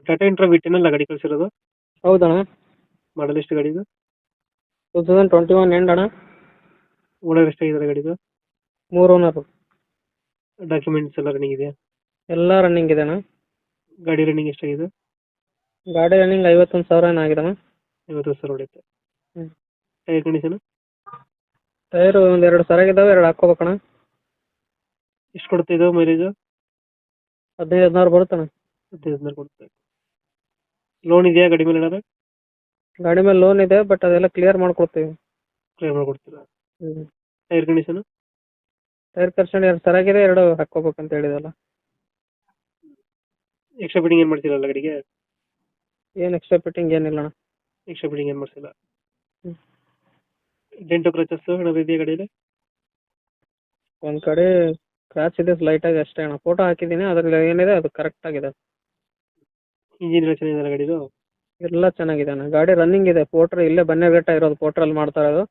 Tata intra ವಿಟೇನಲ್ಲ ಗಾಡಿ ಕಳಿಸಿರೋದು? ಹೌದಣ್ಣ. ಮಾಡಲ್ ಎಷ್ಟು ಗಾಡಿದು? 2021 ಎಂಡ್ ಅಣ್ಣ. ಓನರ್ ಎಷ್ಟಾಗಿದ್ದಾರೆ ಗಾಡಿದು? 3 ಓನರು. ಡಾಕ್ಯುಮೆಂಟ್ಸ್ ಎಲ್ಲ ರನ್ನಿಂಗ್ ಇದೆಯಾ? ಎಲ್ಲ ರನ್ನಿಂಗ್ ಇದೆ ಅಣ್ಣ. ಗಾಡಿ ರನ್ನಿಂಗ್ ಎಷ್ಟಾಗಿದೆ? ಗಾಡಿ ರನ್ನಿಂಗ್ 51,000 ಏನೋ ಆಗಿದೆ ಅಣ್ಣ. 50,000 ಹೊಡೆಯುತ್ತೆ. ಹ್ಮ್. Tyre condition? ಟೈರು ಒಂದೆರಡು ಸರಿಯಾಗಿದ್ದಾವೆ, 2 ಹಾಕ್ಕೋಬೇಕಣ್ಣ. ಎಷ್ಟು ಕೊಡುತ್ತೆ ಇದು ಮೈಲೇಜ್? 15-16 ಬರುತ್ತಣ್ಣ. 15 ಕೊಡುತ್ತೆ. ಲೋನ್ ಇದೆಯಾ ಗಾಡಿ ಮೇಲೆ ಏನಾದ್ರು? ಗಾಡಿ ಮೇಲೆ ಲೋನ್ ಇದೆ, ಬಟ್ ಅದೆಲ್ಲ ಕ್ಲಿಯರ್ ಮಾಡ್ಕೊಡ್ತೀವಿ. ಕ್ಲಿಯರ್ ಮಾಡ್ಕೊಡ್ತೀರಾ? ಹ್ಮ್. Tyre condition? ಟೈರ್ ಕರ್ಷನ್ 2 ಸರಿಯಾಗಿದೆ, 2 ಹಾಕ್ಕೋಬೇಕಂತ ಹೇಳಿದಲ್ಲ. ಎಕ್ಸ್ಟ್ರಾ ಫಿಟ್ಟಿಂಗ್ ಏನು ಮಾಡ್ತಿರಲ್ಲ ಗಾಡಿಗೆ? ಏನು ಎಕ್ಸ್ಟ್ರಾ ಫಿಟ್ಟಿಂಗ್ ಏನಿಲ್ಲ ಅಣ್ಣ. ಎಕ್ಸ್ಟ್ರಾ ಫಿಟ್ಟಿಂಗ್ ಏನು ಮಾಡಿಸಿಲ್ಲ. ಹ್ಮ್. ಡೆಂಟು ಕ್ರಚಸ್ ಏನಾದ್ರು ಇದೆಯಾ ಗಾಡಿಯಲ್ಲಿ? ಒಂದು ಕಡೆ ಕ್ರಾಚ್ ಇದೆ ಲೈಟಾಗಿ ಅಷ್ಟೇ ಅಣ್ಣ. ಫೋಟೋ ಹಾಕಿದ್ದೀನಿ, ಅದ್ರಲ್ಲಿ ಏನಿದೆ ಅದು ಕರೆಕ್ಟ್ ಆಗಿದೆ. ಇಂಜಿನ್ ಎಲ್ಲ ಚೆನ್ನಾಗಿದೆ ಗಾಡಿದು? ಎಲ್ಲ ಚೆನ್ನಾಗಿದೆ ಅಣ್ಣ. ಗಾಡಿ ರನ್ನಿಂಗ್ ಇದೆ. ಪೋಟ್ರ್ ಇಲ್ಲೇ ಬನ್ನೇಘಟ್ಟ ಇರೋದು, ಪೋಟ್ರಲ್ಲಿ ಮಾಡ್ತಾ ಇರೋದು.